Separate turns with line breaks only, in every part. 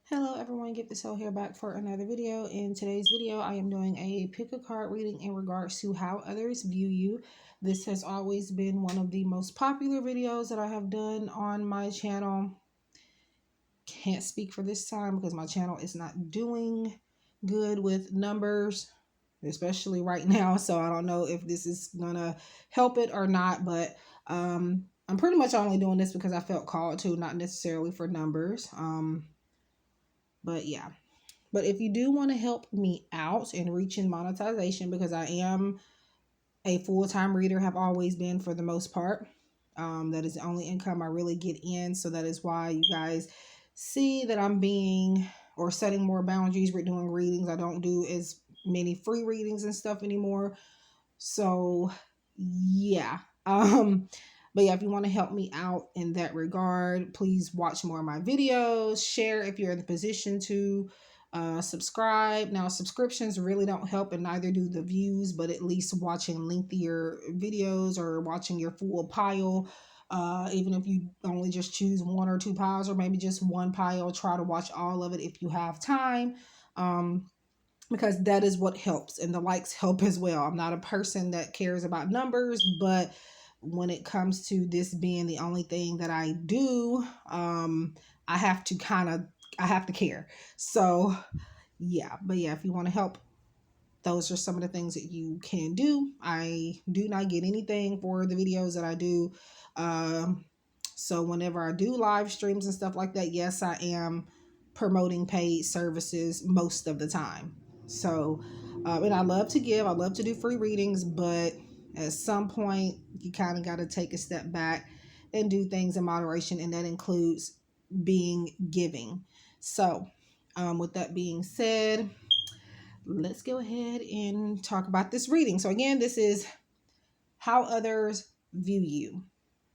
Hello everyone, GiftedSoul here back for another video. In today's video, I am doing a pick a card reading in regards to how others view you. This has always been one of the most popular videos that I have done on my channel. Can't speak for this time because my channel is not doing good with numbers, especially right now. So I don't know if this is gonna help it or not, but I'm pretty much only doing this because I felt called to, not necessarily for numbers. But yeah. But if you do want to help me out in reaching monetization, because I am a full-time reader, have always been for the most part. That is the only income I really get in. So that is why you guys see that I'm being or setting more boundaries with doing readings. I don't do as many free readings and stuff anymore. So yeah. But yeah, if you want to help me out in that regard, please watch more of my videos, share if you're in the position to, subscribe. Now, subscriptions really don't help, and neither do the views, but at least watching lengthier videos or watching your full pile, even if you only just choose one or two piles or maybe just one pile, try to watch all of it if you have time. Because that is what helps, and the likes help as well. I'm not a person that cares about numbers, but when it comes to this being the only thing that I do, I have to care. So yeah, but yeah, if you want to help, those are some of the things that you can do. I do not get anything for the videos that I do. So whenever I do live streams and stuff like that, yes, I am promoting paid services most of the time. So, and I love to give, I love to do free readings, but at some point you kind of got to take a step back and do things in moderation, and that includes being giving. So, with that being said, let's go ahead and talk about this reading. So again, this is how others view you,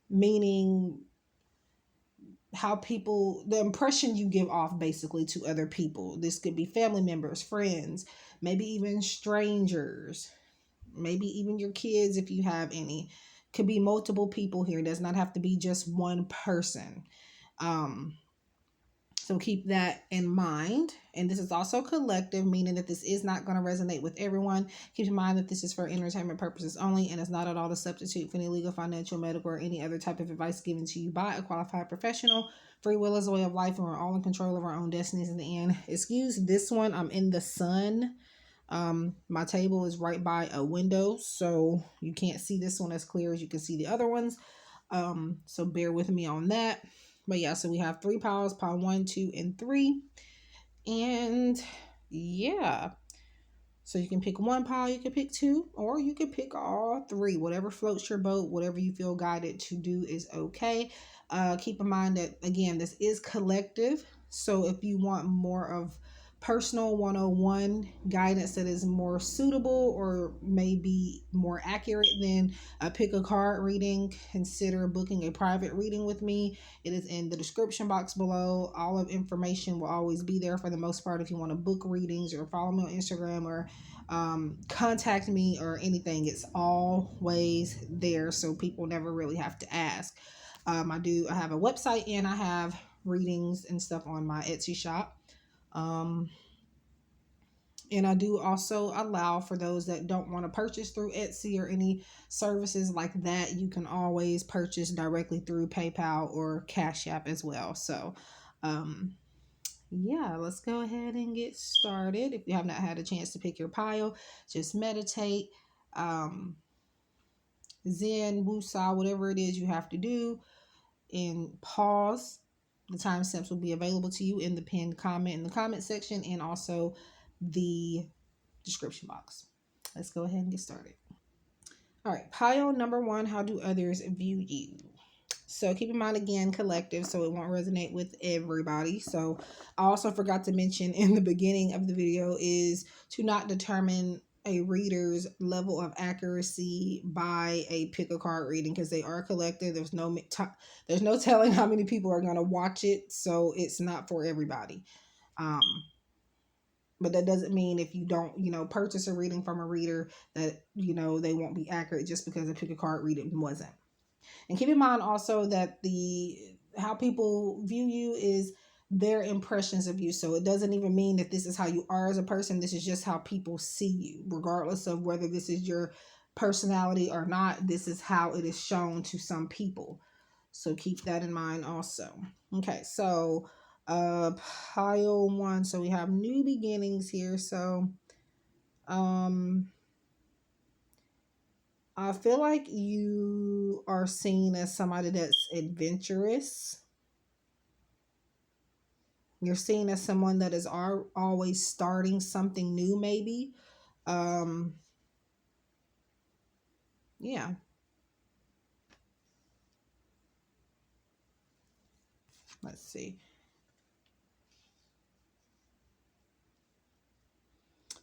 meaning how people, the impression you give off basically to other people. This could be family members, friends, maybe even strangers, maybe even your kids if you have any. Could be multiple people here. It does not have to be just one person. So keep that in mind. And this is also collective, meaning that this is not going to resonate with everyone. Keep in mind that this is for entertainment purposes only and is not at all a substitute for any legal, financial, medical, or any other type of advice given to you by a qualified professional. Free will is a way of life, and we're all in control of our own destinies in the end. Excuse this one. I'm in the sun. My table is right by a window, so you can't see this one as clear as you can see the other ones. So bear with me on that. But yeah, so we have three piles, pile 1, 2, and 3. And yeah, so you can pick one pile, you can pick two, or you can pick all three. Whatever floats your boat, whatever you feel guided to do is okay. Keep in mind that, again, this is collective. So if you want more of personal 101 guidance that is more suitable or maybe more accurate than a pick a card reading, consider booking a private reading with me. It is in the description box below. All of information will always be there for the most part if you want to book readings or follow me on Instagram or contact me or anything. It's always there, so people never really have to ask. I have a website, and I have readings and stuff on my Etsy shop. And I do also allow, for those that don't want to purchase through Etsy or any services like that, you can always purchase directly through PayPal or Cash App as well. So, yeah, let's go ahead and get started. If you have not had a chance to pick your pile, just meditate, Zen, Wusa, whatever it is you have to do, and pause. The timestamps will be available to you in the pinned comment in the comment section and also the description box. Let's go ahead and get started. All right, pile number 1, how do others view you? So keep in mind, again, collective, so it won't resonate with everybody. So I also forgot to mention in the beginning of the video is to not determine a reader's level of accuracy by a pick a card reading, because they are collective. There's no telling how many people are going to watch it, so it's not for everybody. But that doesn't mean if you don't, purchase a reading from a reader that, they won't be accurate just because a pick a card reading wasn't. And keep in mind also that how people view you is their impressions of you. So it doesn't even mean that this is how you are as a person. This is just how people see you, regardless of whether this is your personality or not. This is how it is shown to some people. So keep that in mind also. Okay, so pile one. So we have new beginnings here. So I feel like you are seen as somebody that's adventurous. You're seen as someone that is always starting something new, maybe. Um, yeah, let's see.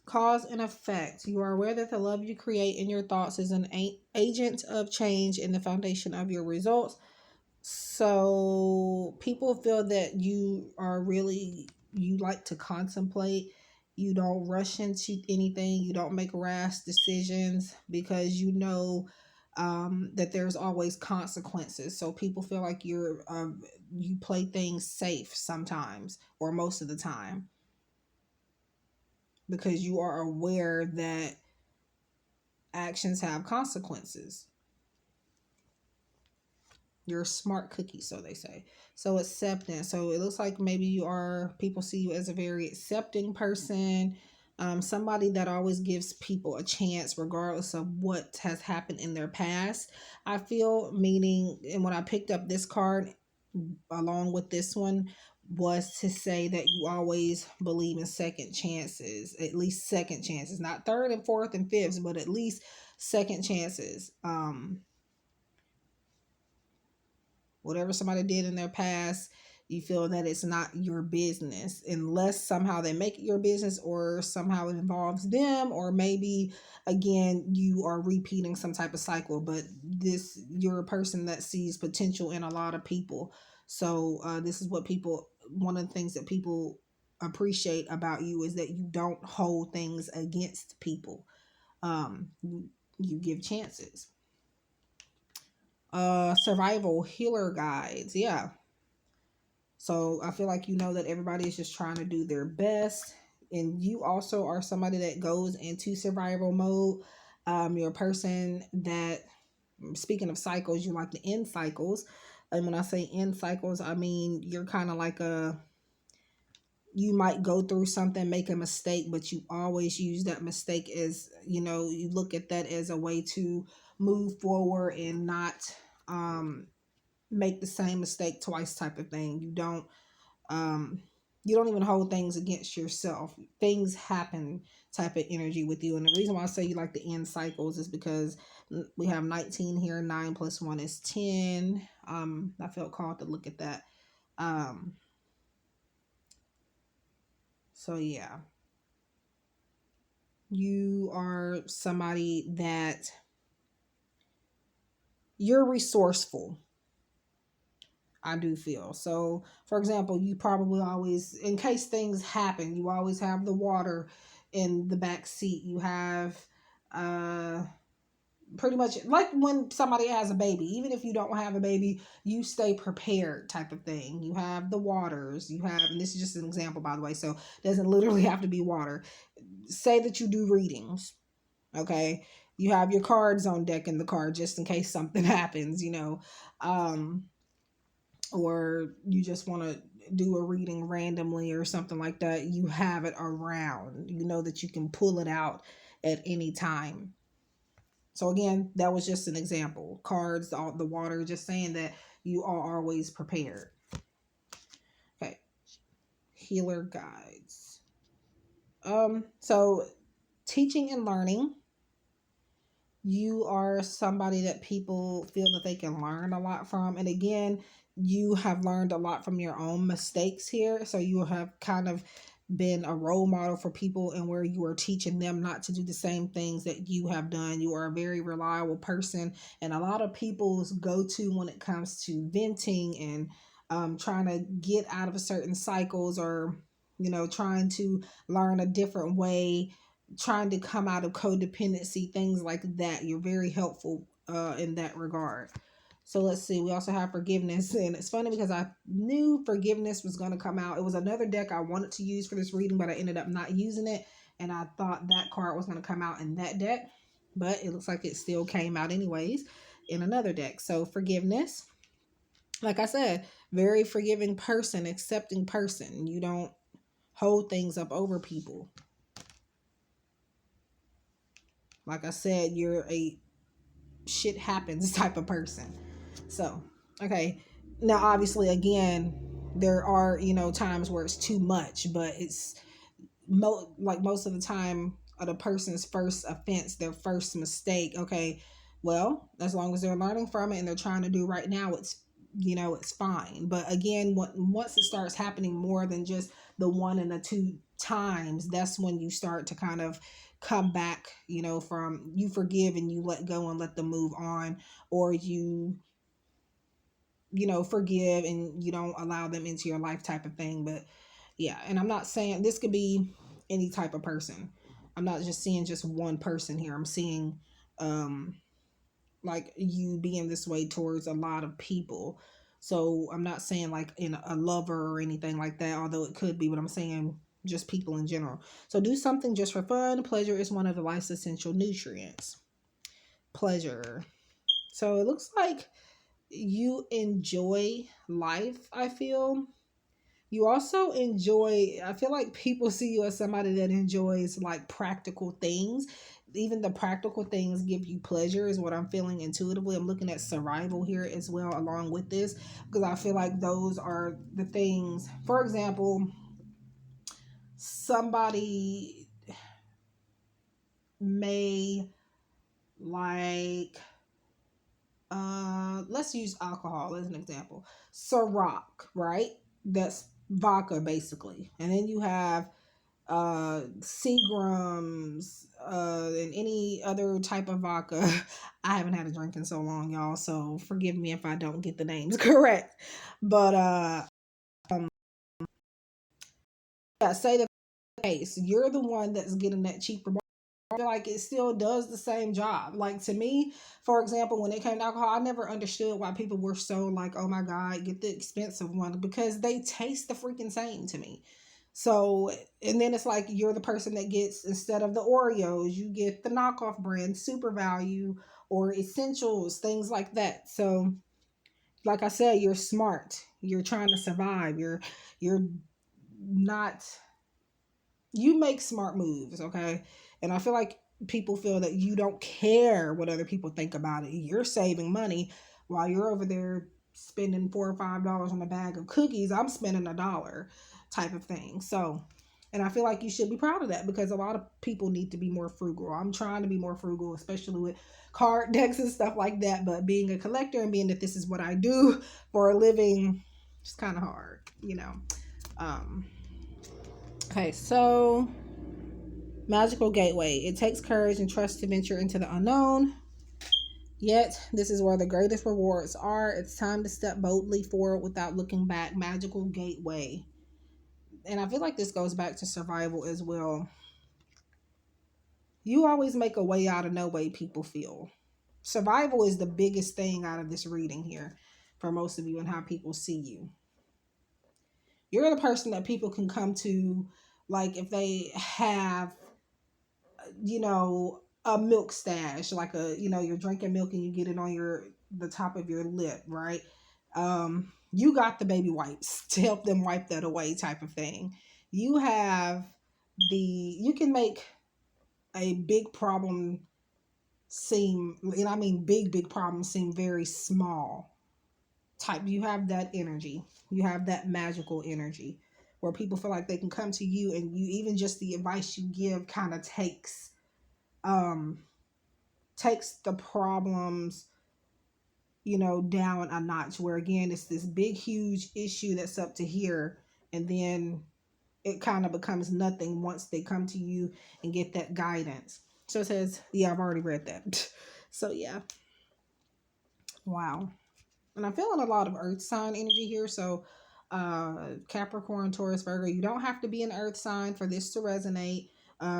Cause and effect. You are aware that the love you create in your thoughts is an agent of change in the foundation of your results. So people feel that you like to contemplate. You don't rush into anything. You don't make rash decisions because you know that there's always consequences. So people feel like you play things safe sometimes or most of the time because you are aware that actions have consequences. You're a smart cookie, so they say. So acceptance. So it looks like maybe people see you as a very accepting person, somebody that always gives people a chance regardless of what has happened in their past. I feel, meaning, and when I picked up this card along with this one, was to say that you always believe in second chances, at least second chances, not third and fourth and fifths, but at least second chances. Whatever somebody did in their past, you feel that it's not your business unless somehow they make it your business or somehow it involves them, or maybe again you are repeating some type of cycle. But you're a person that sees potential in a lot of people. So this is what one of the things that people appreciate about you is that you don't hold things against people. You give chances. Survival healer guides. Yeah. So I feel like you know that everybody is just trying to do their best. And you also are somebody that goes into survival mode. You're a person that, speaking of cycles, you like to end cycles. And when I say end cycles, I mean you're kind of like you might go through something, make a mistake, but you always use that mistake as, you look at that as a way to move forward and not make the same mistake twice type of thing. Um you don't even hold things against yourself. Things happen type of energy with you. And the reason why I say you like to end cycles is because we have 19 here. 9 plus 1 is 10. I felt called to look at that. So yeah, you are somebody that you're resourceful. I do feel. So, for example, you probably always, in case things happen, you always have the water in the back seat. You have pretty much like when somebody has a baby, even if you don't have a baby, you stay prepared type of thing. You have the waters, and this is just an example, by the way, so it doesn't literally have to be water. Say that you do readings, okay? You have your cards on deck in the car just in case something happens, or you just want to do a reading randomly or something like that. You have it around. You know that you can pull it out at any time. So again, that was just an example. Cards, the water, just saying that you are always prepared. Okay. Healer guides. So teaching and learning. You are somebody that people feel that they can learn a lot from. And again, you have learned a lot from your own mistakes here. So you have kind of been a role model for people, and where you are teaching them not to do the same things that you have done. You are a very reliable person, and a lot of people's go-to when it comes to venting and trying to get out of a certain cycles, or trying to learn a different way, trying to come out of codependency, things like that. You're very helpful in that regard. So let's see. We also have forgiveness. And it's funny because I knew forgiveness was going to come out. It was another deck I wanted to use for this reading, but I ended up not using it. And I thought that card was going to come out in that deck. But it looks like it still came out anyways in another deck. So forgiveness. Like I said, very forgiving person, accepting person. You don't hold things up over people. Like I said, you're a shit happens type of person. So, okay. Now, obviously, again, there are, times where it's too much, but it's like most of the time of the person's first offense, their first mistake. Okay. Well, as long as they're learning from it and they're trying to do right now, it's fine. But again, once it starts happening more than just the one and the two times, that's when you start to kind of come back, from you forgive and you let go and let them move on, or forgive and you don't allow them into your life type of thing. But yeah, and I'm not saying this could be any type of person. I'm not just seeing just one person here. I'm seeing like you being this way towards a lot of people. So I'm not saying like in a lover or anything like that, although it could be, but I'm saying just people in general. So do something just for fun. Pleasure is one of the life's essential nutrients. Pleasure. So it looks like you enjoy life, I feel. You also enjoy, I feel like people see you as somebody that enjoys like practical things. Even the practical things give you pleasure, is what I'm feeling intuitively. I'm looking at survival here as well, along with this, because I feel like those are the things. For example, somebody may like, let's use alcohol as an example. Ciroc, right? That's vodka basically. And then you have Seagrams, and any other type of vodka. I haven't had a drink in so long, y'all, so forgive me if I don't get the names correct. But yeah, say the case. You're the one that's getting that cheaper. I feel like it still does the same job. Like to me, for example, when it came to alcohol, I never understood why people were so like, oh my God, get the expensive one, because they taste the freaking same to me. So, and then it's like you're the person that gets, instead of the Oreos, you get the knockoff brand, Super Value or Essentials, things like that. So, like I said, you're smart. You're trying to survive. You're not, you make smart moves, okay? And I feel like people feel that you don't care what other people think about it. You're saving money while you're over there spending $4 or $5 on a bag of cookies. I'm spending $1 type of thing. So, and I feel like you should be proud of that, because a lot of people need to be more frugal. I'm trying to be more frugal, especially with card decks and stuff like that. But being a collector and being that this is what I do for a living, it's kind of hard. Um, okay, so Magical Gateway. It takes courage and trust to venture into the unknown. Yet, this is where the greatest rewards are. It's time to step boldly forward without looking back. Magical Gateway. And I feel like this goes back to survival as well. You always make a way out of no way, people feel. Survival is the biggest thing out of this reading here for most of you, and how people see you. You're the person that people can come to, like if they have a milk stash, like you're drinking milk and you get it on the top of your lip, right? You got the baby wipes to help them wipe that away type of thing. You can make a big problem seem, and I mean big problems seem very small type. You have that energy. You have that magical energy where people feel like they can come to you, and you, even just the advice you give kind of takes the problems down a notch, where again it's this big huge issue that's up to here, and then it kind of becomes nothing once they come to you and get that guidance. So it says, yeah, I've already read that. So yeah, wow. And I'm feeling a lot of earth sign energy here. So Capricorn, Taurus, Virgo, you don't have to be an earth sign for this to resonate.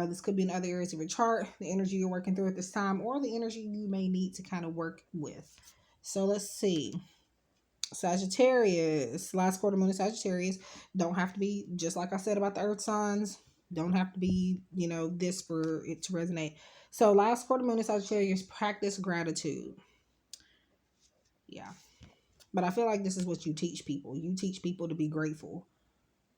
This could be in other areas of your chart, the energy you're working through at this time, or the energy you may need to kind of work with. So let's see. Sagittarius, last quarter moon in Sagittarius, don't have to be, just like I said about the earth signs, don't have to be, this for it to resonate. So last quarter moon in Sagittarius, practice gratitude. Yeah. But I feel like this is what you teach people. You teach people to be grateful.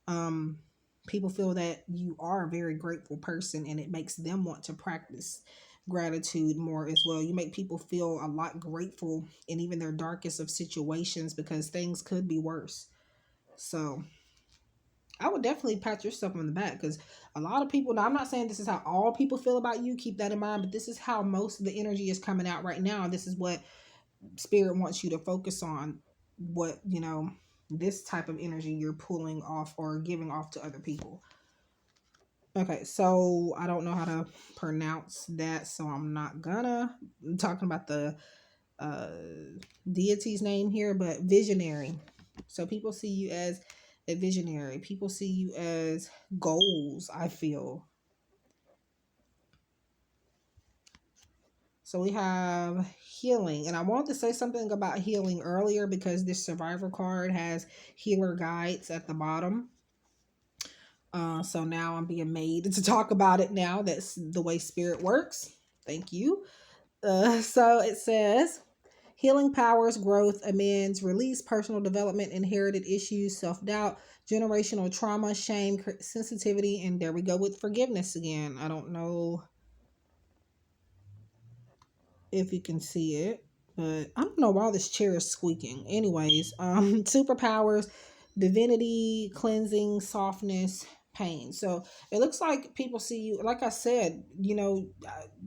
Um, People feel that you are a very grateful person, and it makes them want to practice gratitude more as well. You make people feel a lot grateful in even their darkest of situations, because things could be worse. So I would definitely pat yourself on the back, because a lot of people, now I'm not saying this is how all people feel about you, keep that in mind, but this is how most of the energy is coming out right now. This is what spirit wants you to focus on, what, this type of energy you're pulling off or giving off to other people. Okay, so I don't know how to pronounce that, so I'm talking about the uh deity's name here, but visionary. So people see you as a visionary. People see you as goals, I feel. So we have healing. And I wanted to say something about healing earlier, because this survivor card has healer guides at the bottom. So now I'm being made to talk about it now. That's the way spirit works. Thank you. So it says healing powers, growth, amends, release, personal development, inherited issues, self-doubt, generational trauma, shame, sensitivity, and there we go with forgiveness again. I don't know if you can see it, but I don't know why this chair is squeaking. Anyways, superpowers, divinity, cleansing, softness, pain. So it looks like people see you, like I said,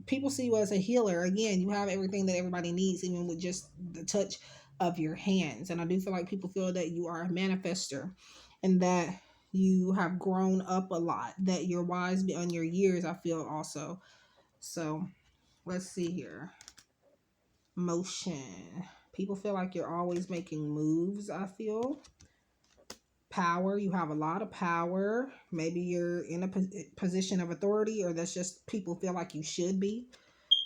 people see you as a healer. Again, you have everything that everybody needs, even with just the touch of your hands. And I do feel like people feel that you are a manifester, and that you have grown up a lot, that you're wise beyond your years, I feel also. So let's see here. Motion. People feel like you're always making moves, I feel. Power. You have a lot of power. Maybe you're in a position of authority, or that's just people feel like you should be.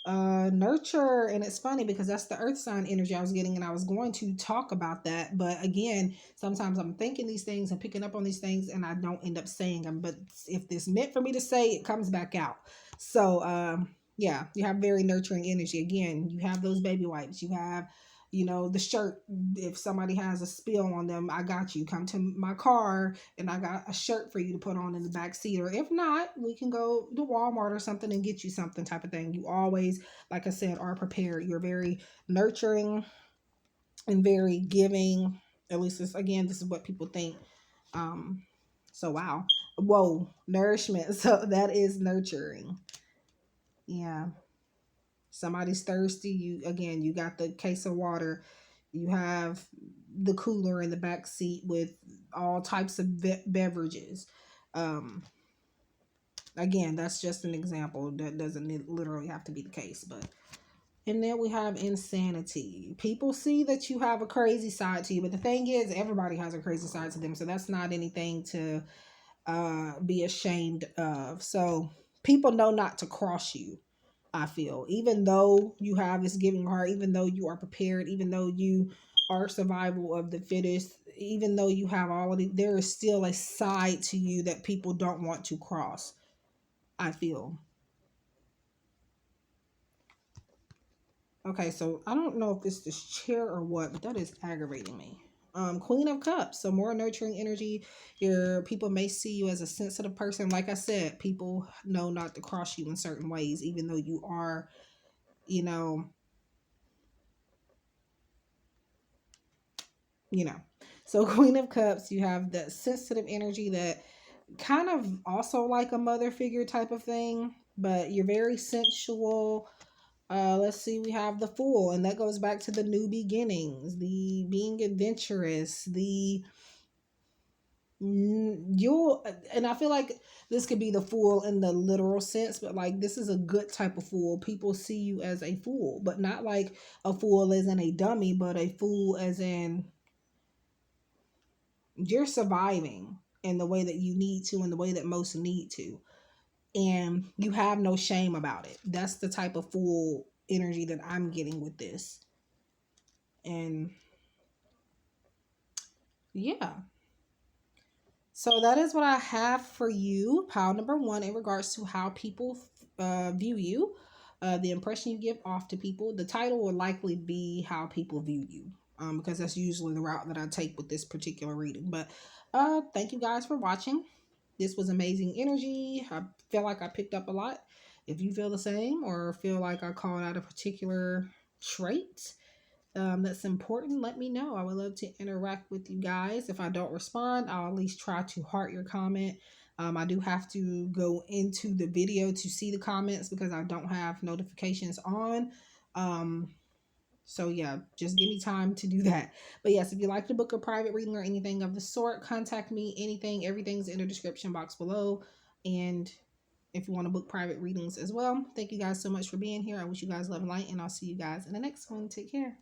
Nurture. And it's funny because that's the earth sign energy I was getting, and I was going to talk about that, but again, sometimes I'm thinking these things and picking up on these things, and I don't end up saying them. But if this meant for me to say, it comes back out. So yeah, you have very nurturing energy. Again, you have those baby wipes, you have, the shirt. If somebody has a spill on them, I got you. Come to my car and I got a shirt for you to put on in the back seat. Or if not, we can go to Walmart or something and get you something, type of thing. You always, like I said, are prepared. You're very nurturing and very giving. At least this is what people think. So wow. Whoa, nourishment. So that is nurturing. Yeah. Somebody's thirsty, you got the case of water, you have the cooler in the back seat with all types of beverages. um Again, that's just an example. That doesn't literally have to be the case. But and then we have insanity. People see that you have a crazy side to you, but the thing is, everybody has a crazy side to them, so that's not anything to be ashamed of. So people know not to cross you, I feel. Even though you have this giving heart, even though you are prepared, even though you are survival of the fittest, even though you have all of it, there is still a side to you that people don't want to cross, I feel. Okay, so I don't know if it's this chair or what, but that is aggravating me. Queen of Cups, so more nurturing energy. Your people may see you as a sensitive person. Like I said, people know not to cross you in certain ways, even though you are, you know, you know. So Queen of Cups, you have that sensitive energy that kind of also like a mother figure type of thing, but you're very sensual. Let's see, we have the Fool, and that goes back to the new beginnings, the being adventurous, the you'll, and I feel like this could be the fool in the literal sense, but like this is a good type of fool. People see you as a fool, but not like a fool as in a dummy, but a fool as in you're surviving in the way that you need to, in the way that most need to, and you have no shame about it. That's the type of fool energy that I'm getting with this. And yeah. So that is what I have for you. Pile number one in regards to how people view you, the impression you give off to people. The title will likely be how people view you, because that's usually the route that I take with this particular reading. But thank you guys for watching. This was amazing energy. I feel like I picked up a lot. If you feel the same or feel like I called out a particular trait, that's important, let me know. I would love to interact with you guys. If I don't respond, I'll at least try to heart your comment. I do have to go into the video to see the comments because I don't have notifications on. So yeah, just give me time to do that. But yes, if you'd like to book a private reading or anything of the sort, contact me. Anything, everything's in the description box below. And if you want to book private readings as well, thank you guys so much for being here. I wish you guys love and light, and I'll see you guys in the next one. Take care.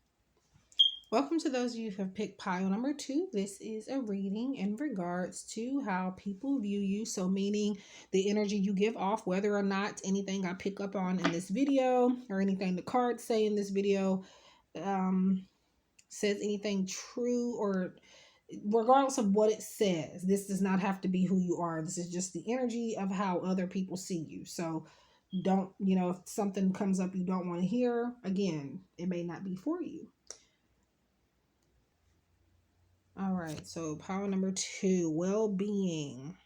Welcome to those of you who have picked pile number two. This is a reading in regards to how people view you. So meaning the energy you give off, whether or not anything I pick up on in this video or anything the cards say in this video says anything true, or regardless of what it says, this does not have to be who you are. This is just the energy of how other people see you. So don't, if something comes up you don't want to hear, again, it may not be for you. All right, so power number two, well-being.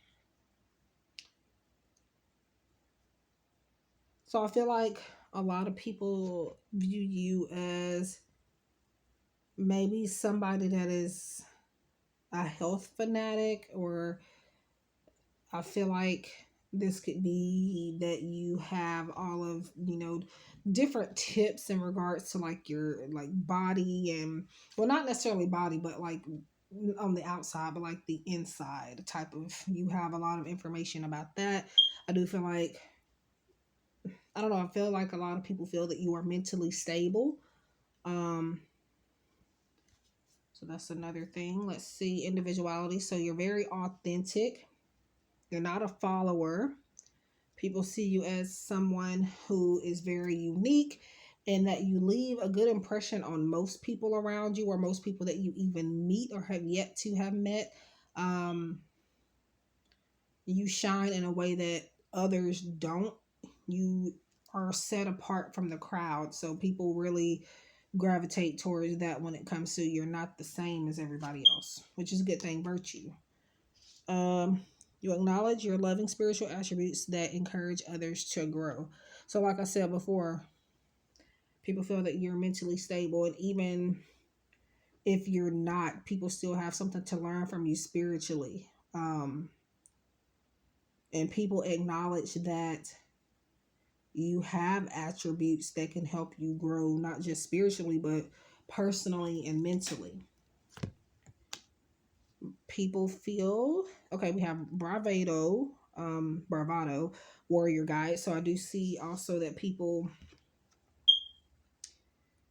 So I feel like a lot of people view you as maybe somebody that is a health fanatic, or I feel like this could be that you have all of, different tips in regards to like your like body, and well, not necessarily body, but like on the outside, but like the inside type of, you have a lot of information about that. I do feel like, I don't know, I feel like a lot of people feel that you are mentally stable. So that's another thing. Let's see, individuality. So you're very authentic. You're not a follower. People see you as someone who is very unique, and that you leave a good impression on most people around you, or most people that you even meet or have yet to have met. You shine in a way that others don't. You are set apart from the crowd. So people really gravitate towards that when it comes to, you're not the same as everybody else, which is a good thing, virtue. You acknowledge your loving spiritual attributes that encourage others to grow. So like I said before, people feel that you're mentally stable, and even if you're not, people still have something to learn from you spiritually. And people acknowledge that you have attributes that can help you grow, not just spiritually, but personally and mentally. People feel, okay, we have bravado, warrior guide. So I do see also that people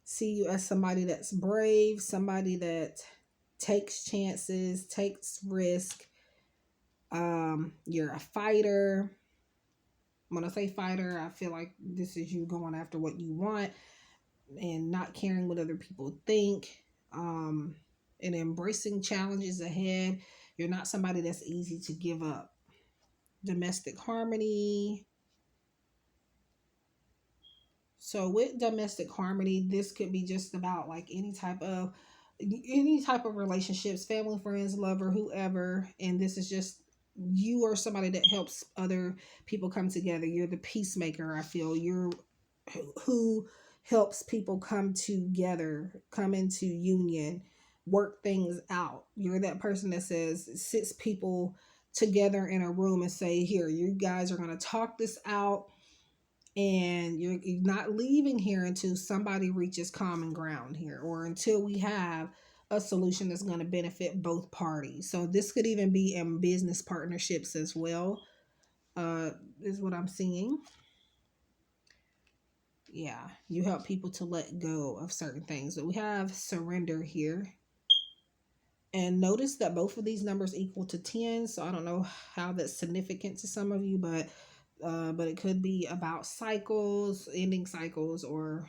see you as somebody that's brave, somebody that takes chances, takes risk. You're a fighter. When I say fighter, I feel like this is you going after what you want and not caring what other people think, and embracing challenges ahead. You're not somebody that's easy to give up. Domestic harmony. So with domestic harmony, this could be just about like any type of relationships, family, friends, lover, whoever. And this is just, you are somebody that helps other people come together. You're the peacemaker. I feel you're who helps people come together, come into union, work things out. You're that person that sits people together in a room and say, here, you guys are going to talk this out, and you're not leaving here until somebody reaches common ground here, or until we have a solution that's going to benefit both parties. So this could even be in business partnerships as well, is what I'm seeing. Yeah, you help people to let go of certain things. But we have surrender here. And notice that both of these numbers equal to 10. So I don't know how that's significant to some of you, but it could be about cycles, ending cycles, or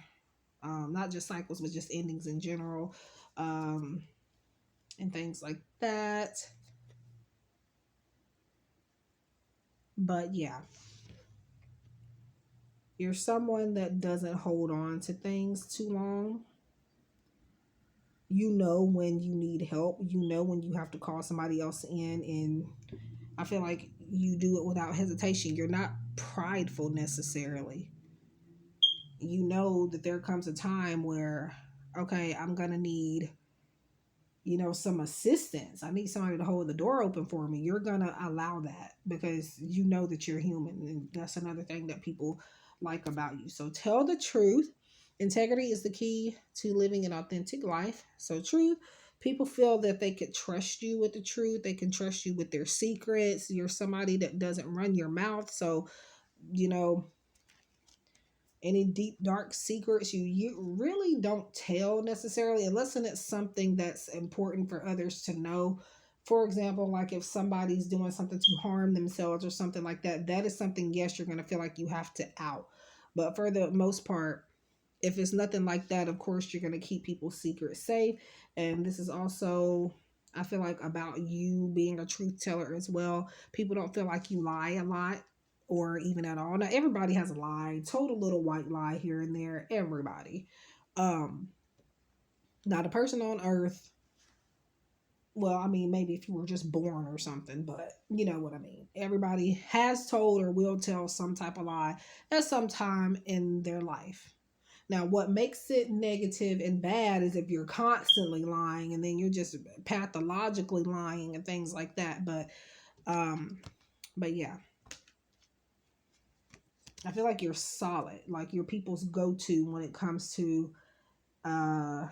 Not just cycles, but just endings in general, and things like that. But yeah, you're someone that doesn't hold on to things too long. You know when you need help. You know when you have to call somebody else in, and I feel like you do it without hesitation. You're not prideful necessarily. You know that there comes a time where, okay, I'm gonna need, some assistance. I need somebody to hold the door open for me. You're gonna allow that because you know that you're human, and that's another thing that people like about you. So tell the truth. Integrity is the key to living an authentic life. So truth, people feel that they could trust you with the truth. They can trust you with their secrets. You're somebody that doesn't run your mouth. So, you know, any deep dark secrets you really don't tell necessarily, unless it's something that's important for others to know. For example, like if somebody's doing something to harm themselves or something like that, that is something, yes, you're going to feel like you have to out. But for the most part, if it's nothing like that, of course you're going to keep people's secrets safe. And this is also, I feel like, about you being a truth teller as well. People don't feel like you lie a lot or even at all. Now everybody has a lie, total little white lie here and there, everybody. um Not a person on earth, well, I mean, maybe if you were just born or something, but you know what I mean. Everybody has told or will tell some type of lie at some time in their life. Now, what makes it negative and bad is if you're constantly lying and then you're just pathologically lying and things like that. Um, but yeah, I feel like you're solid, like you're people's go-to when it comes to, uh,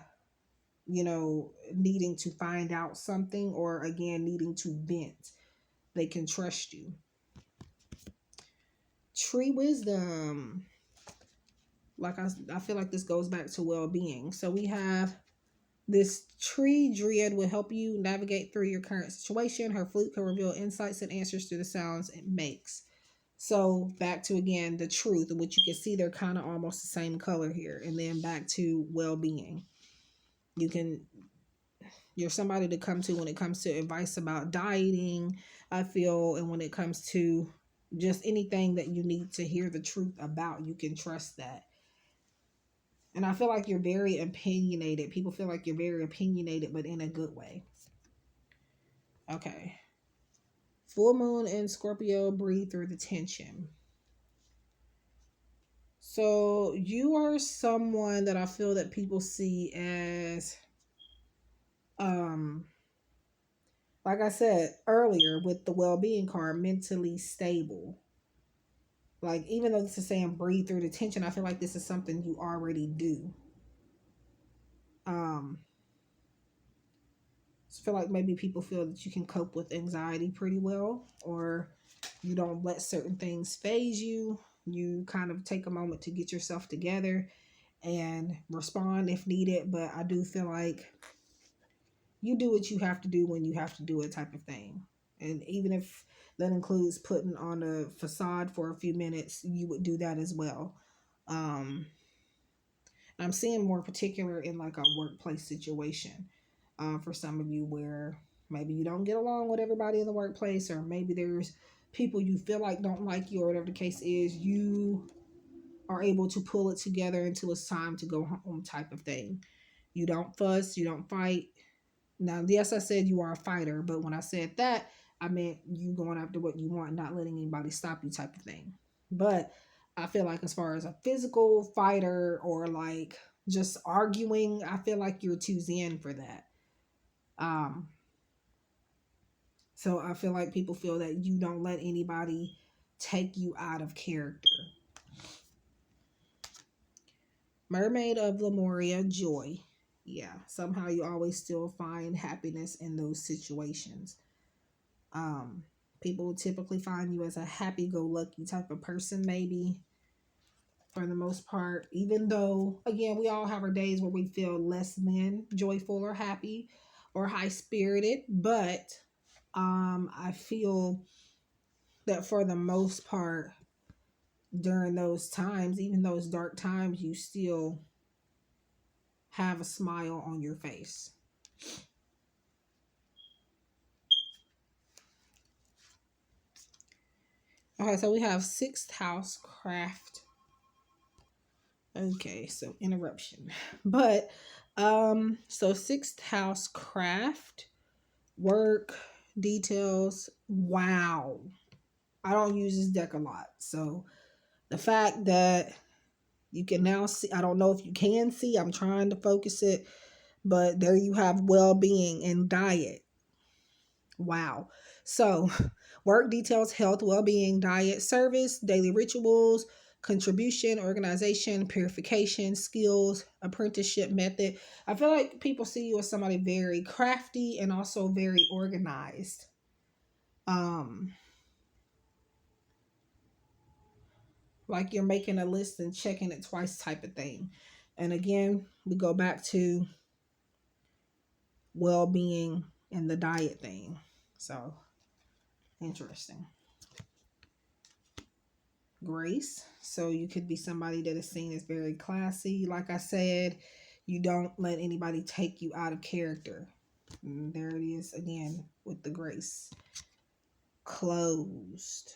needing to find out something or again, needing to vent. They can trust you. Tree wisdom. Like I feel like this goes back to well-being. So we have this tree dryad will help you navigate through your current situation. Her flute can reveal insights and answers through the sounds it makes. So back to again the truth, which you can see they're kind of almost the same color here. And then back to well-being. You can You're somebody to come to when it comes to advice about dieting, I feel, and when it comes to just anything that you need to hear the truth about, you can trust that. And I feel like you're very opinionated. People feel like you're very opinionated, but in a good way. Okay. Full moon in Scorpio, breathe through the tension. So you are someone that I feel that people see as, um, like I said earlier with the well-being card, mentally stable. Like, even though this is saying breathe through the tension, I feel like this is something you already do. Um, I feel like maybe people feel that you can cope with anxiety pretty well, or you don't let certain things phase you. You kind of take a moment to get yourself together and respond if needed. But I do feel like you do what you have to do when you have to do it, type of thing. And even if that includes putting on a facade for a few minutes, you would do that as well. Um, I'm seeing more particular in like a workplace situation, for some of you, where maybe you don't get along with everybody in the workplace, or maybe there's people you feel like don't like you, or whatever the case is. You are able to pull it together until it's time to go home, type of thing. You don't fuss, you don't fight. Now, yes, I said you are a fighter, but when I said that, I meant you going after what you want, not letting anybody stop you, type of thing. But I feel like as far as a physical fighter or like just arguing, I feel like you're too zen for that. Um, so I feel like people feel that you don't let anybody take you out of character. Mermaid of Lemuria, joy. Yeah, somehow you always still find happiness in those situations. Um, People typically find you as a happy-go-lucky type of person, maybe, for the most part. Even though, again, we all have our days where we feel less than joyful or happy or high-spirited, but I feel that for the most part, during those times, even those dark times, you still have a smile on your face. Okay, so we have sixth house craft. Okay, so interruption. But so sixth house craft, work, details. Wow. I don't use this deck a lot. So the fact that you can now see, I don't know if you can see, I'm trying to focus it, but there you have well-being and diet. Wow. So work, details, health, well-being, diet, service, daily rituals, contribution, organization, purification, skills, apprenticeship method. I feel like people see you as somebody very crafty and also very organized. Um like you're making a list and checking it twice type of thing. And again, we go back to well-being and the diet thing. So interesting. Grace. So you could be somebody that is seen as very classy. Like I said, you don't let anybody take you out of character. And there it is again with the grace. Closed.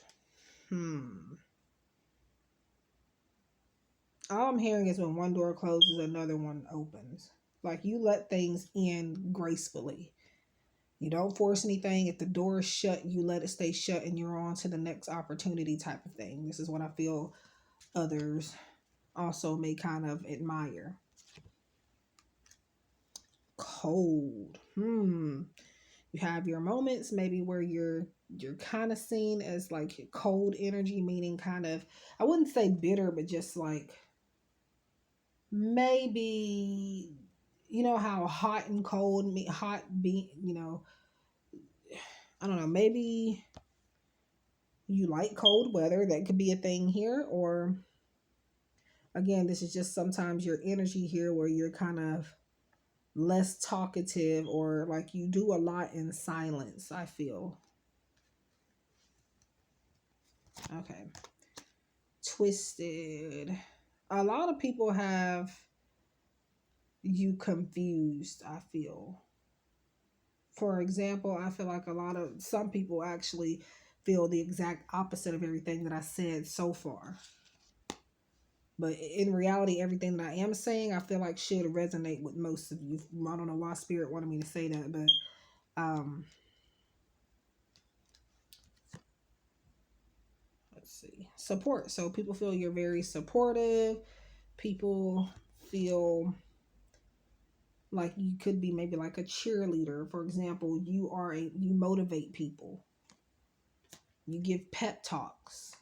All I'm hearing is when one door closes, another one opens. Like you let things in gracefully. You don't force anything. If the door is shut, you let it stay shut and you're on to the next opportunity type of thing. This is what I feel others also may kind of admire. Cold. You have your moments maybe where you're kind of seen as like cold energy, meaning kind of, I wouldn't say bitter, but just like maybe, you know how hot and cold hot be, you know, I don't know, maybe you like cold weather. That could be a thing here. Or again, this is just sometimes your energy here where you're kind of less talkative or like you do a lot in silence, I feel. Okay. Twisted. A lot of people have you confused, I feel. For example, I feel like some people actually feel the exact opposite of everything that I said so far. But in reality, everything that I am saying, I feel like should resonate with most of you. I don't know why Spirit wanted me to say that, but let's see. Support. So people feel you're very supportive. People feel like you could be maybe like a cheerleader. For example, you motivate people. You give pep talks.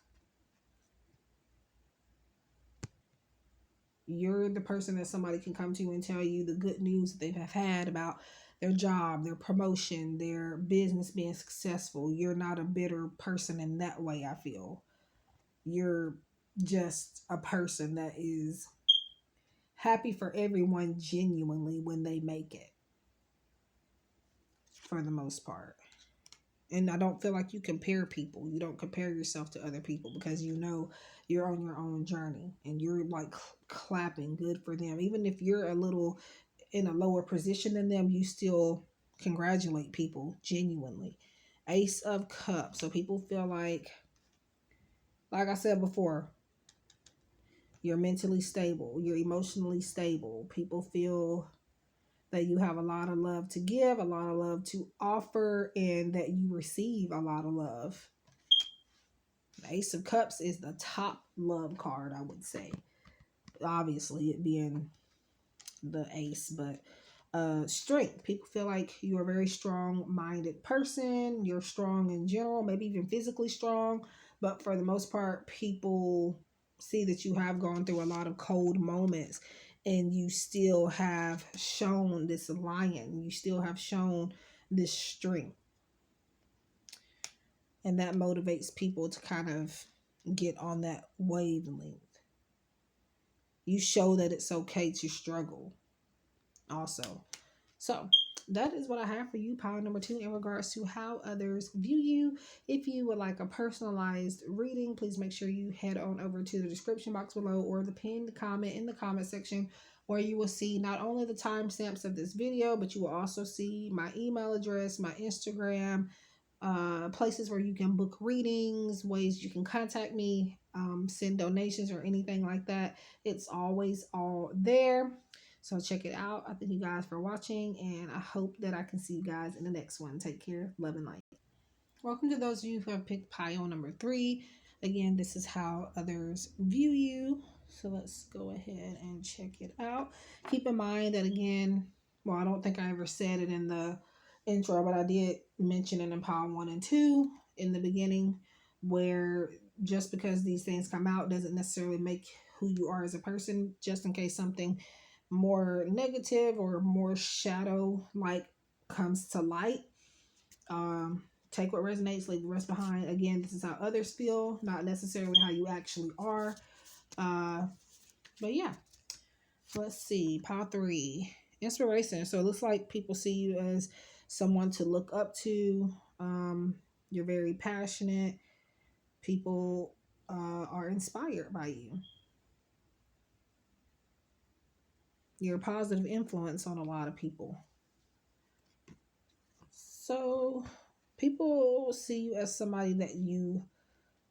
You're the person that somebody can come to and tell you the good news that they have had about their job, their promotion, their business being successful. You're not a bitter person in that way, I feel. You're just a person that is happy for everyone genuinely when they make it, for the most part. And I don't feel like you compare people. You don't compare yourself to other people because you know you're on your own journey and you're like clapping good for them. Even if you're a little in a lower position than them, you still congratulate people genuinely. Ace of Cups. So people feel like I said before, you're mentally stable, you're emotionally stable. People feel that you have a lot of love to give, a lot of love to offer, and that you receive a lot of love. The Ace of Cups is the top love card, I would say. Obviously, it being the ace, but strength. People feel like you're a very strong-minded person. You're strong in general, maybe even physically strong. But for the most part, people see that you have gone through a lot of cold moments and you still have shown this lion. You still have shown this strength. And that motivates people to kind of get on that wavelength. You show that it's okay to struggle also. So that is what I have for you, pile number 2, in regards to how others view you. If you would like a personalized reading, please make sure you head on over to the description box below or the pinned comment in the comment section where you will see not only the timestamps of this video, but you will also see my email address, my Instagram, places where you can book readings, ways you can contact me, send donations or anything like that. It's always all there. So check it out. I thank you guys for watching, and I hope that I can see you guys in the next one. Take care. Love and light. Welcome to those of you who have picked pile number 3. Again, this is how others view you. So let's go ahead and check it out. Keep in mind that, again, well, I don't think I ever said it in the intro, but I did mention it in pile 1 and 2 in the beginning, where just because these things come out doesn't necessarily make who you are as a person, just in case something more negative or more shadow like comes to light. Take what resonates, leave the rest behind. Again, this is how others feel, not necessarily how you actually are. But yeah, let's see. Pile 3, inspiration. So it looks like people see you as someone to look up to. You're very passionate. People are inspired by you. You're a positive influence on a lot of people. So people see you as somebody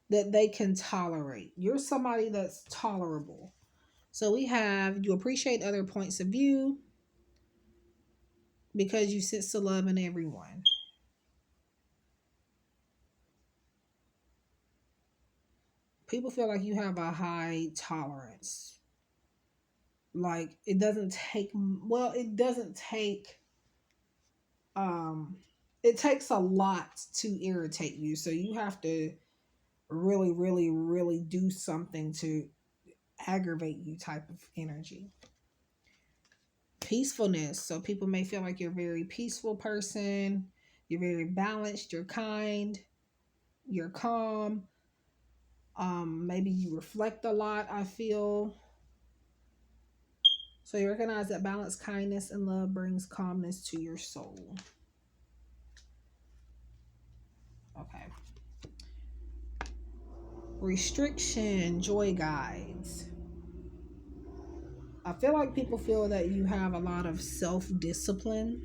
that they can tolerate. You're somebody that's tolerable. So we have, you appreciate other points of view because you sense the love in everyone. People feel like you have a high tolerance. Like it doesn't take, it takes a lot to irritate you. So you have to really, really, really do something to aggravate you type of energy. Peacefulness. So people may feel like you're a very peaceful person. You're very balanced. You're kind. You're calm. Maybe you reflect a lot, I feel. So you recognize that balance, kindness, and love brings calmness to your soul. Okay. Restriction, joy guides. I feel like people feel that you have a lot of self-discipline.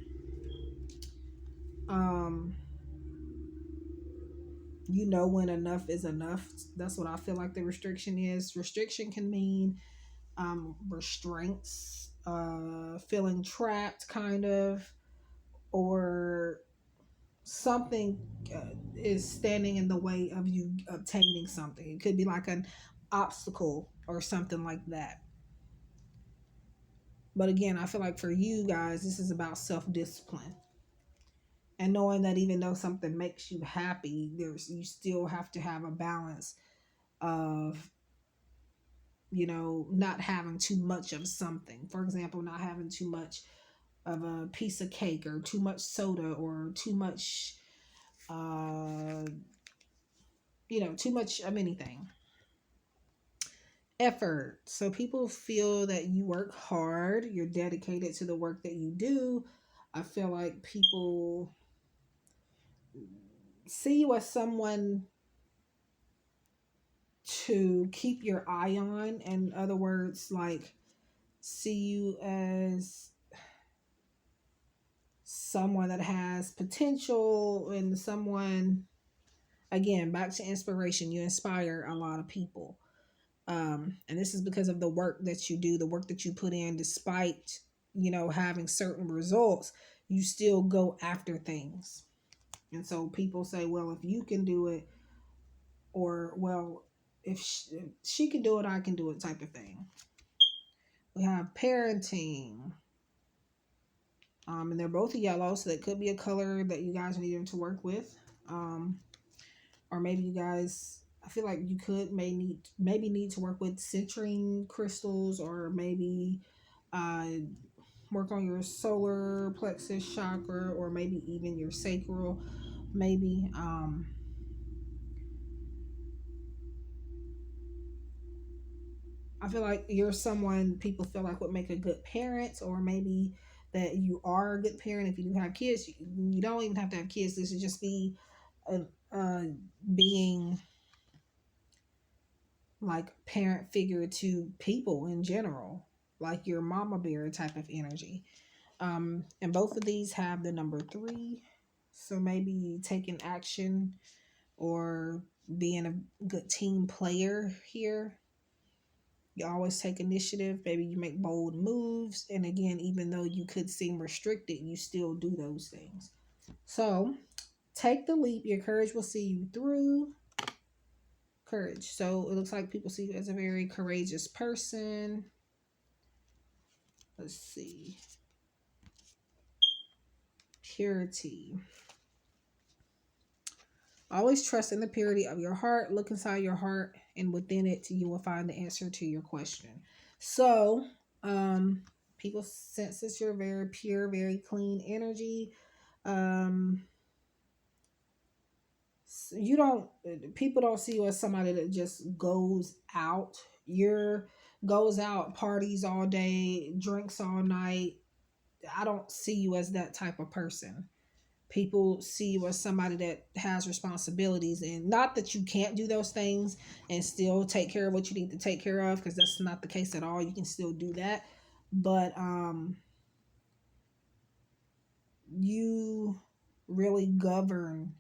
You know when enough is enough. That's what I feel like the restriction is. Restriction can mean restraints, feeling trapped kind of, or something is standing in the way of you obtaining something. It could be like an obstacle or something like that. But again, I feel like for you guys, this is about self-discipline. And knowing that even though something makes you happy, you still have to have a balance of, not having too much of something. For example, not having too much of a piece of cake or too much soda or too much, too much of anything. Effort. So people feel that you work hard, you're dedicated to the work that you do. I feel like people see you as someone to keep your eye on. In other words, like see you as someone that has potential and someone, again, back to inspiration. You inspire a lot of people. And this is because of the work that you do, the work that you put in, despite, having certain results, you still go after things. And so people say, well, if you can do it, or, well, if she can do it, I can do it type of thing. We have parenting. And they're both yellow, so that could be a color that you guys need to work with. Or maybe you guys, I feel like you could maybe need to work with citrine crystals, or maybe work on your solar plexus chakra, or maybe even your sacral, maybe. I feel like you're someone people feel like would make a good parent, or maybe that you are a good parent. If you do have kids, you don't even have to have kids. This should just be being like parent figure to people in general. like your mama bear type of energy. And both of these have the number 3. So maybe taking action or being a good team player here. You always take initiative. Maybe you make bold moves. And again, even though you could seem restricted, you still do those things. So take the leap. Your courage will see you through. Courage. So it looks like people see you as a very courageous person. Let's see. Purity. Always trust in the purity of your heart. Look inside your heart, and within it, you will find the answer to your question. So, people sense that you're very pure, very clean energy. Um, you don't. People don't see you as somebody that just goes out. Goes out, parties all day, drinks all night. I don't see you as that type of person. People see you as somebody that has responsibilities, and not that you can't do those things and still take care of what you need to take care of, because that's not the case at all. You can still do that, but you really govern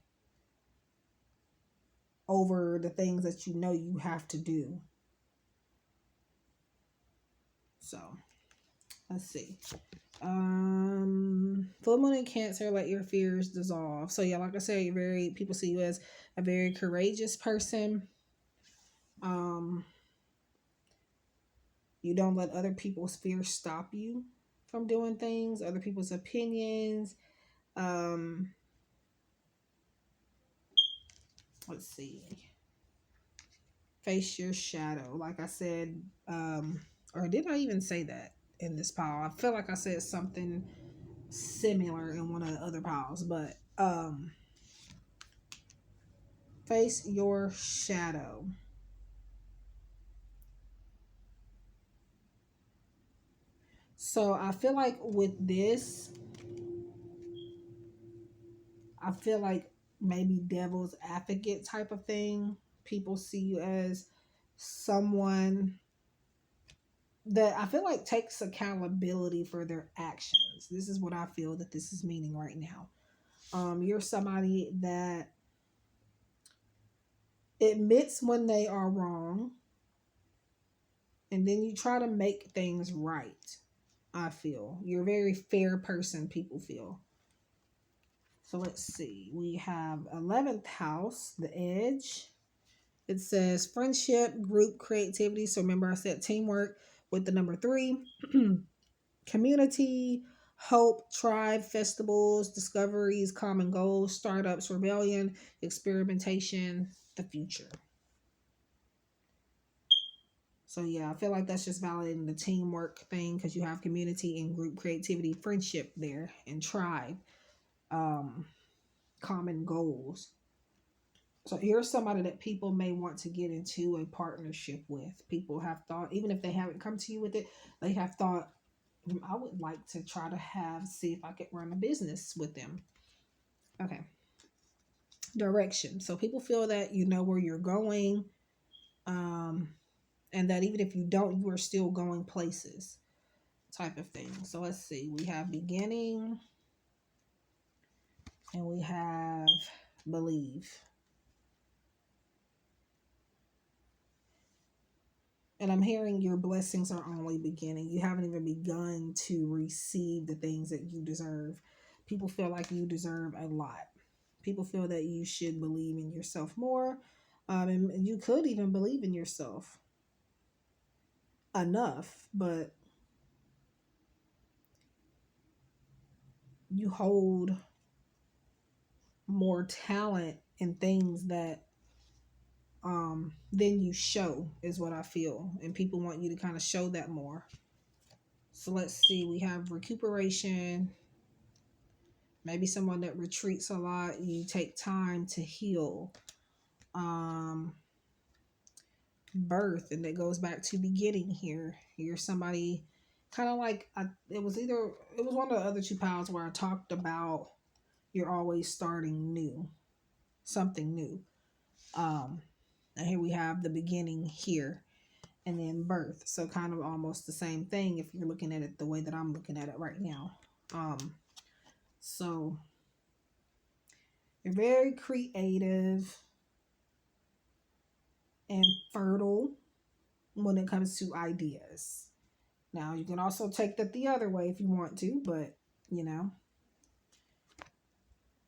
over the things that you know you have to do. So let's see. Full moon in Cancer, let your fears dissolve. So yeah, like I said, people see you as a very courageous person. You don't let other people's fears stop you from doing things, other people's opinions. Let's see. Face your shadow. Like I said, or did I even say that in this pile? I feel like I said something similar in one of the other piles, but face your shadow. So I feel like with this, I feel like maybe devil's advocate type of thing. People see you as someone that I feel like takes accountability for their actions. This is what I feel that this is meaning right now. You're somebody that admits when they are wrong, and then you try to make things right. I feel you're a very fair person, people feel. So let's see. We have 11th house, the edge. It says friendship, group, creativity. So remember I said teamwork with the number 3. Community, hope, tribe, festivals, discoveries, common goals, startups, rebellion, experimentation, the future. So yeah, I feel like that's just validating the teamwork thing, because you have community and group creativity, friendship there, and tribe, common goals. So here's somebody that people may want to get into a partnership with. People have thought, even if they haven't come to you with it, they have thought, I would like to try to see if I could run a business with them. Okay. Direction. So people feel that you know where you're going, and that even if you don't, you are still going places, type of thing. So let's see. We have beginning, and we have believe. And I'm hearing your blessings are only beginning. You haven't even begun to receive the things that you deserve. People feel like you deserve a lot. People feel that you should believe in yourself more. And you could even believe in yourself enough, but you hold more talent and things that then you show, is what I feel, and people want you to kind of show that more. So let's see, we have recuperation, maybe someone that retreats a lot. You take time to heal. Birth, and that goes back to beginning here. You're somebody kind of like, it was one of the other 2 piles where I talked about you're always starting new, something new. And here we have the beginning here. and then birth. So kind of almost the same thing if you're looking at it the way that I'm looking at it right now. So you're very creative and fertile when it comes to ideas. Now, you can also take that the other way if you want to, but you know,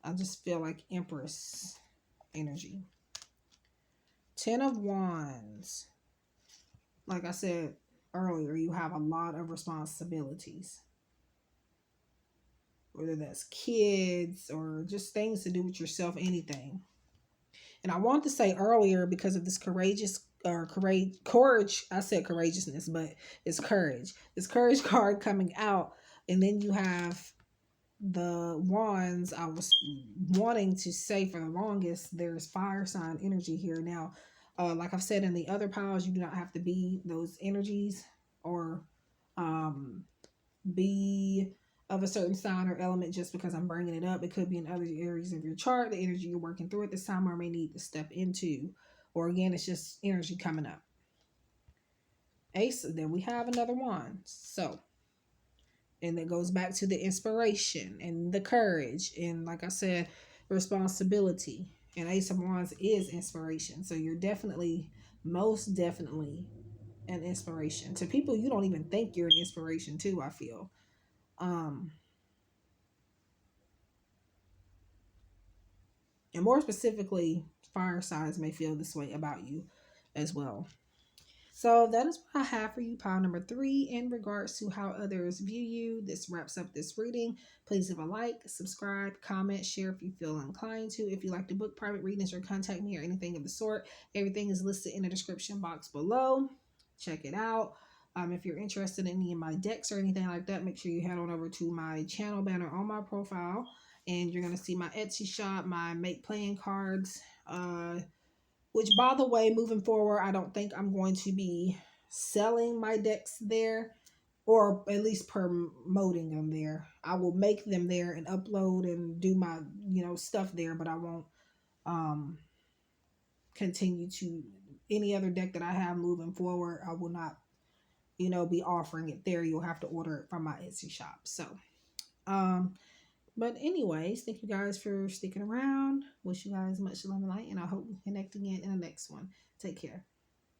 I just feel like Empress energy. 10 of Wands. Like I said earlier, you have a lot of responsibilities. Whether that's kids or just things to do with yourself, anything. And I want to say earlier, because of this courage, I said courageousness, but it's courage. This courage card coming out, and then you have the wands. I was wanting to say for the longest, there's fire sign energy here. Now, like I've said in the other piles, you do not have to be those energies or be of a certain sign or element just because I'm bringing it up. It could be in other areas of your chart, the energy you're working through at this time, or may need to step into, or again, it's just energy coming up. Ace, then we have another wand. So, and that goes back to the inspiration and the courage, and like I said, responsibility. And Ace of Wands is inspiration. So you're definitely, most definitely, an inspiration to people you don't even think you're an inspiration to, I feel. And more specifically, fire signs may feel this way about you as well. So that is what I have for you, pile number 3, in regards to how others view you. This wraps up this reading. Please leave a like, subscribe, comment, share if you feel inclined to. If you like to book private readings or contact me or anything of the sort, everything is listed in the description box below. Check it out. If you're interested in any of my decks or anything like that, make sure you head on over to my channel banner on my profile, and you're going to see my Etsy shop, my make playing cards, which, by the way, moving forward, I don't think I'm going to be selling my decks there, or at least promoting them there. I will make them there and upload and do my, stuff there, but I won't continue to, any other deck that I have moving forward, I will not, be offering it there. You'll have to order it from my Etsy shop. So, but anyways, thank you guys for sticking around. Wish you guys much love and light, and I hope we connect again in the next one. Take care.